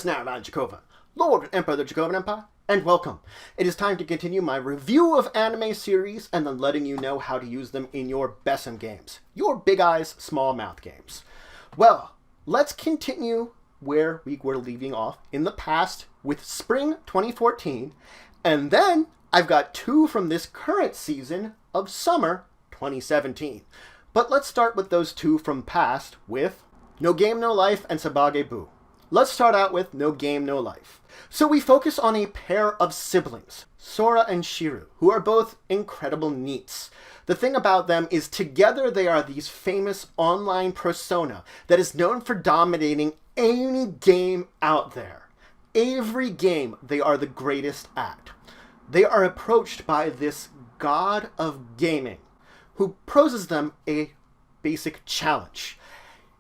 Snaravan Dracovin, Lord and Emperor of the Dracovin Empire, and welcome. It is time to continue my review of anime series and then letting you know how to use them in your BESM games, your big eyes, small mouth games. Well, let's continue where we were leaving off in the past with spring 2014, and then I've got two from this current season of summer 2017. But let's start with those two from past with No Game No Life and SabageBu. Let's start out with No Game No Life. So we focus on a pair of siblings, Sora and Shiru, who are both incredible NEETs. The thing about them is together they are these famous online persona that is known for dominating any game out there. Every game they are the greatest at. They are approached by this god of gaming who poses them a basic challenge.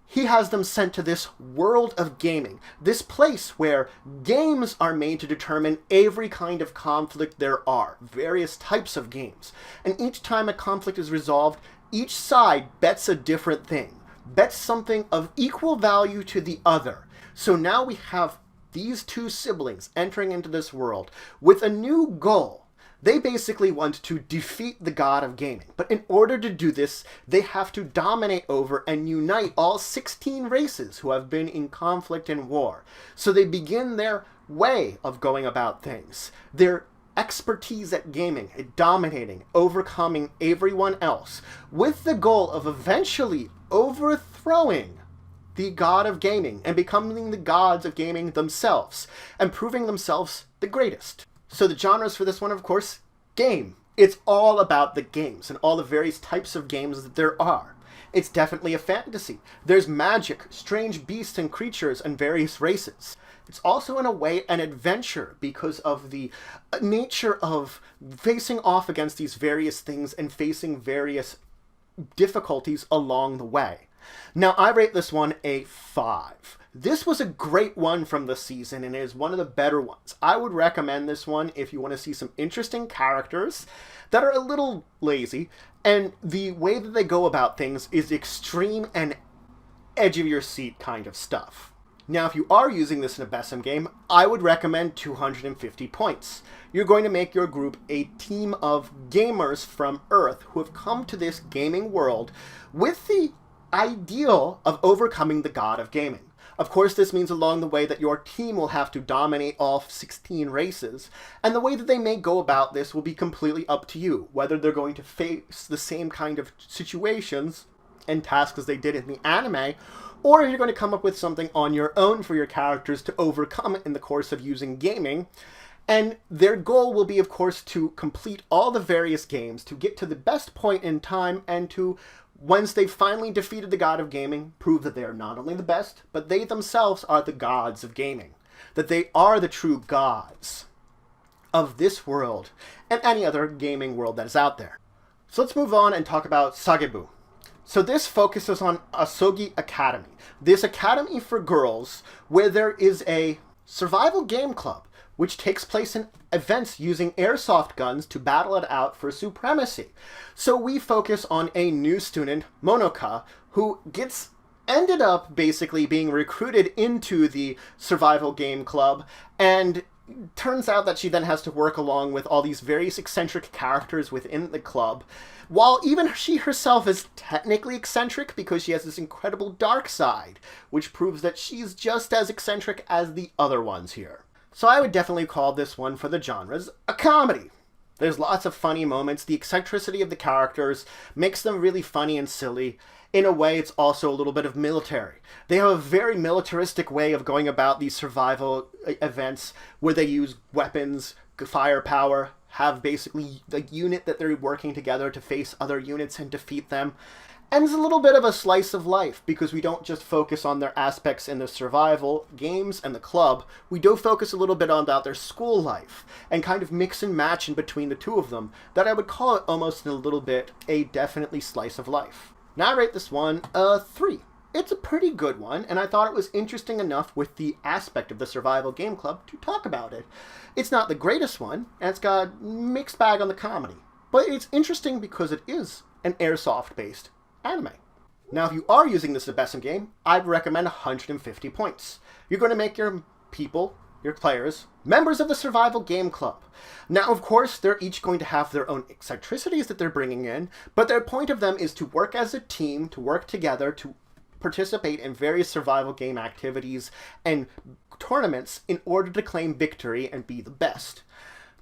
He has them sent to this world of gaming, this place where games are made to determine every kind of conflict there are, various types of games. And each time a conflict is resolved, each side bets a different thing, bets something of equal value to the other. So now we have these two siblings entering into this world with a new goal. They basically want to defeat the god of gaming, but in order to do this, they have to dominate over and unite all 16 races who have been in conflict and war. So they begin their way of going about things, their expertise at gaming, at dominating, overcoming everyone else, with the goal of eventually overthrowing the god of gaming and becoming the gods of gaming themselves, and proving themselves the greatest. So the genres for this one, of course, game. It's all about the games and all the various types of games that there are. It's definitely a fantasy. There's magic, strange beasts and creatures, and various races. It's also in a way an adventure because of the nature of facing off against these various things and facing various difficulties along the way. Now, I rate this one a 5. This was a great one from the season and is one of the better ones. I would recommend this one if you want to see some interesting characters that are a little lazy, and the way that they go about things is extreme and edge of your seat kind of stuff. Now, if you are using this in a BESM game, I would recommend 250 points. You're going to make your group a team of gamers from Earth who have come to this gaming world with the ideal of overcoming the god of gaming. Of course, this means along the way that your team will have to dominate all 16 races, and the way that they may go about this will be completely up to you, whether they're going to face the same kind of situations and tasks as they did in the anime, or if you're going to come up with something on your own for your characters to overcome in the course of using gaming. And their goal will be, of course, to complete all the various games, to get to the best point in time, and to, once they've finally defeated the god of gaming, prove that they are not only the best, but they themselves are the gods of gaming. That they are the true gods of this world and any other gaming world that is out there. So let's move on and talk about SabageBu. So this focuses on Asogi Academy, this academy for girls where there is a survival game club which takes place in events using airsoft guns to battle it out for supremacy. So we focus on a new student, Monoka, who ended up basically being recruited into the survival game club, and turns out that she then has to work along with all these various eccentric characters within the club, while even she herself is technically eccentric because she has this incredible dark side, which proves that she's just as eccentric as the other ones here. So I would definitely call this one for the genres a comedy. There's lots of funny moments. The eccentricity of the characters makes them really funny and silly. In a way, it's also a little bit of military. They have a very militaristic way of going about these survival events where they use weapons, firepower, have basically the unit that they're working together to face other units and defeat them. And it's a little bit of a slice of life because we don't just focus on their aspects in the survival games and the club. We do focus a little bit on about their school life and kind of mix and match in between the two of them, that I would call it almost in a little bit a definitely slice of life. Now I rate this one a 3. It's a pretty good one, and I thought it was interesting enough with the aspect of the survival game club to talk about it. It's not the greatest one, and it's got a mixed bag on the comedy, but it's interesting because it is an airsoft-based anime. Now, if you are using this as a BESM game, I'd recommend 150 points. You're going to make your people, your players, members of the Survival Game Club. Now, of course, they're each going to have their own eccentricities that they're bringing in, but their point of them is to work as a team, to work together, to participate in various survival game activities and tournaments in order to claim victory and be the best.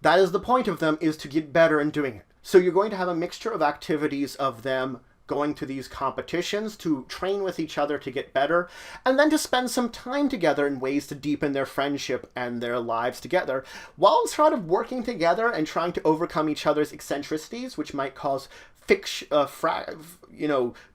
That is the point of them, is to get better in doing it. So you're going to have a mixture of activities of them going to these competitions to train with each other to get better, and then to spend some time together in ways to deepen their friendship and their lives together, while sort of working together and trying to overcome each other's eccentricities, which might cause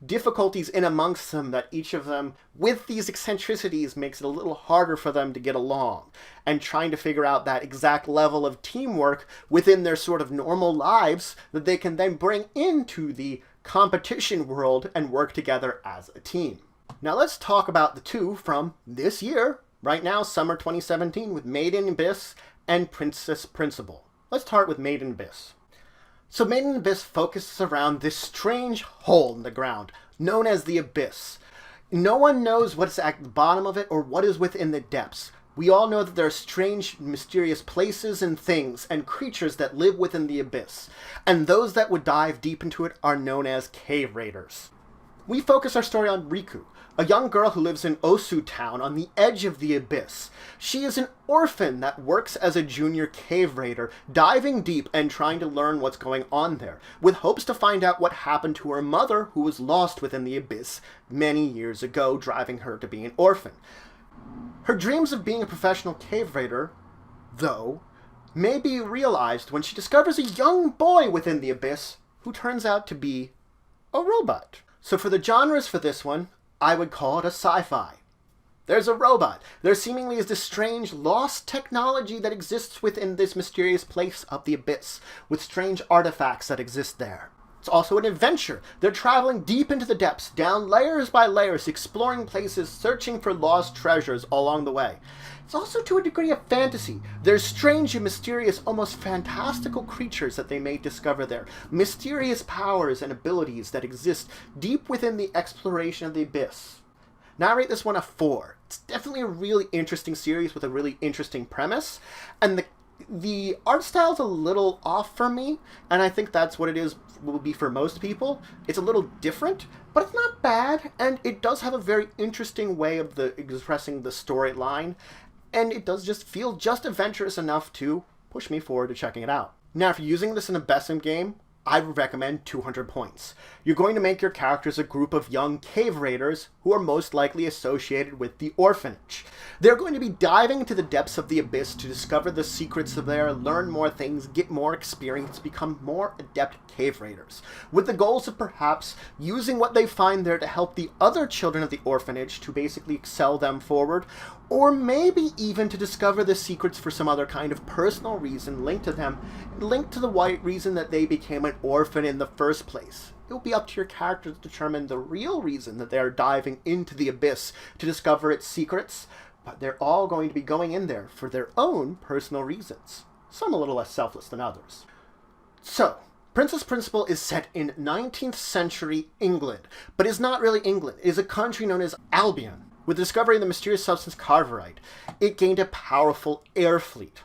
difficulties in amongst them, that each of them, with these eccentricities, makes it a little harder for them to get along, and trying to figure out that exact level of teamwork within their sort of normal lives that they can then bring into the competition world and work together as a team. Now let's talk about the two from this year, right now, summer 2017, with Made in Abyss and Princess Principal. Let's start with Made in Abyss. So Made in Abyss focuses around this strange hole in the ground, known as the Abyss. No one knows what's at the bottom of it or what is within the depths. We all know that there are strange, mysterious places and things and creatures that live within the abyss, and those that would dive deep into it are known as cave raiders. We focus our story on Riku, a young girl who lives in Osu Town on the edge of the abyss. She is an orphan that works as a junior cave raider, diving deep and trying to learn what's going on there, with hopes to find out what happened to her mother, who was lost within the abyss many years ago, driving her to be an orphan. Her dreams of being a professional cave raider, though, may be realized when she discovers a young boy within the abyss who turns out to be a robot. So for the genres for this one, I would call it a sci-fi. There's a robot. There seemingly is this strange lost technology that exists within this mysterious place of the abyss, with strange artifacts that exist there. It's also an adventure. They're traveling deep into the depths, down layers by layers, exploring places, searching for lost treasures along the way. It's also to a degree of fantasy. There's strange and mysterious, almost fantastical creatures that they may discover there. Mysterious powers and abilities that exist deep within the exploration of the abyss. Now I rate this one a 4. It's definitely a really interesting series with a really interesting premise, and the art style is a little off for me, and I think that's what it will be for most people. It's a little different, but it's not bad, and it does have a very interesting way of expressing the storyline, and it does just feel just adventurous enough to push me forward to checking it out. Now, if you're using this in a BESM game, I would recommend 200 points. You're going to make your characters a group of young cave raiders who are most likely associated with the orphanage. They're going to be diving into the depths of the abyss to discover the secrets of there, learn more things, get more experience, become more adept cave raiders, with the goals of perhaps using what they find there to help the other children of the orphanage to basically excel them forward, or maybe even to discover the secrets for some other kind of personal reason linked to them, linked to the white reason that they became an orphan in the first place. It will be up to your character to determine the real reason that they are diving into the abyss to discover its secrets, but they're all going to be going in there for their own personal reasons, some a little less selfless than others. So, Princess Principal is set in 19th century England, but is not really England. It is a country known as Albion. With the discovery of the mysterious substance carverite, it gained a powerful air fleet.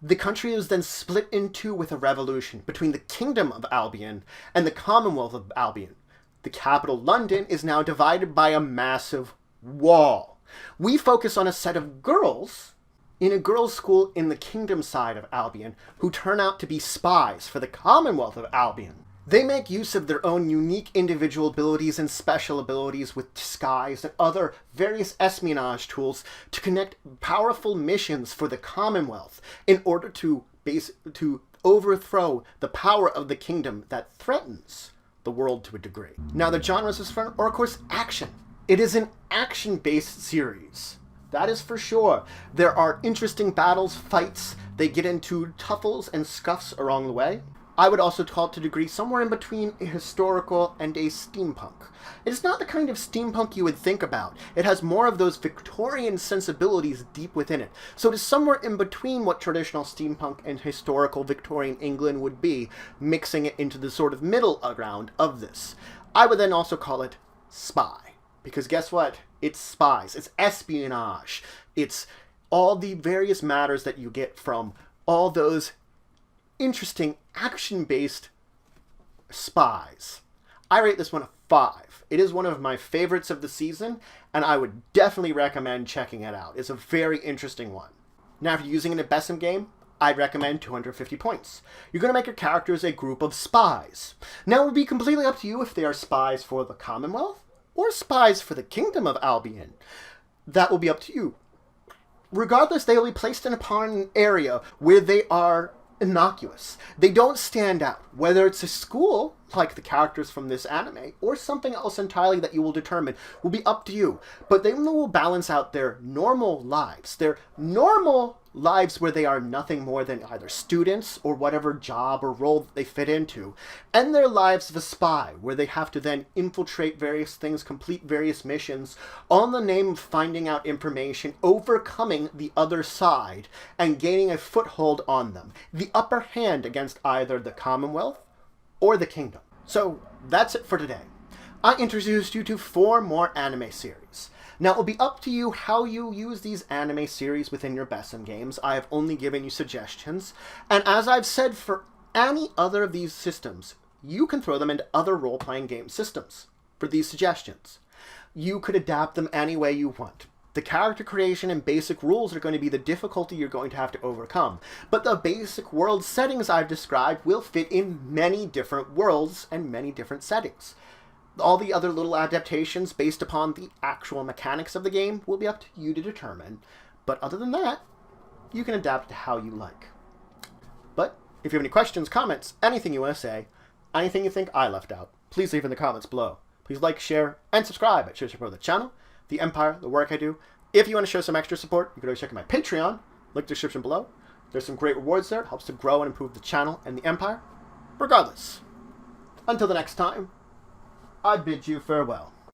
The country was then split in two with a revolution between the Kingdom of Albion and the Commonwealth of Albion. The capital, London, is now divided by a massive wall. We focus on a set of girls in a girls' school in the Kingdom side of Albion who turn out to be spies for the Commonwealth of Albion. They make use of their own unique individual abilities and special abilities with disguise and other various espionage tools to connect powerful missions for the Commonwealth in order to overthrow the power of the kingdom that threatens the world to a degree. Now, the genres is fun, or of course, action. It is an action-based series. That is for sure. There are interesting battles, fights. They get into tuffles and scuffs along the way. I would also call it to a degree somewhere in between a historical and a steampunk. It's not the kind of steampunk you would think about. It has more of those Victorian sensibilities deep within it. So it is somewhere in between what traditional steampunk and historical Victorian England would be, mixing it into the sort of middle ground of this. I would then also call it spy. Because guess what? It's spies. It's espionage. It's all the various matters that you get from all those interesting action-based spies. I rate this one a 5. It is one of my favorites of the season, and I would definitely recommend checking it out. It's a very interesting one. Now, if you're using it in a BESM game, I'd recommend 250 points. You're going to make your characters a group of spies. Now, it would be completely up to you if they are spies for the Commonwealth or spies for the Kingdom of Albion. That will be up to you. Regardless, they will be placed upon an area where they are innocuous. They don't stand out. Whether it's a school, like the characters from this anime, or something else entirely that you will determine, will be up to you. But they will balance out their normal lives. Their normal lives where they are nothing more than either students or whatever job or role that they fit into, and their lives of a spy, where they have to then infiltrate various things, complete various missions, all in the name of finding out information, overcoming the other side, and gaining a foothold on them, the upper hand against either the Commonwealth or the Kingdom. So that's it for today. I introduced you to 4 more anime series. Now, it will be up to you how you use these anime series within your BESM games. I have only given you suggestions. And as I've said, for any other of these systems, you can throw them into other role-playing game systems for these suggestions. You could adapt them any way you want. The character creation and basic rules are going to be the difficulty you're going to have to overcome. But the basic world settings I've described will fit in many different worlds and many different settings. All the other little adaptations based upon the actual mechanics of the game will be up to you to determine. But other than that, you can adapt to how you like. But if you have any questions, comments, anything you want to say, anything you think I left out, please leave in the comments below. Please like, share, and subscribe. It shows support the channel, the Empire, the work I do. If you want to show some extra support, you can always check out my Patreon, link description below. There's some great rewards there. It helps to grow and improve the channel and the Empire. Regardless, until the next time, I bid you farewell.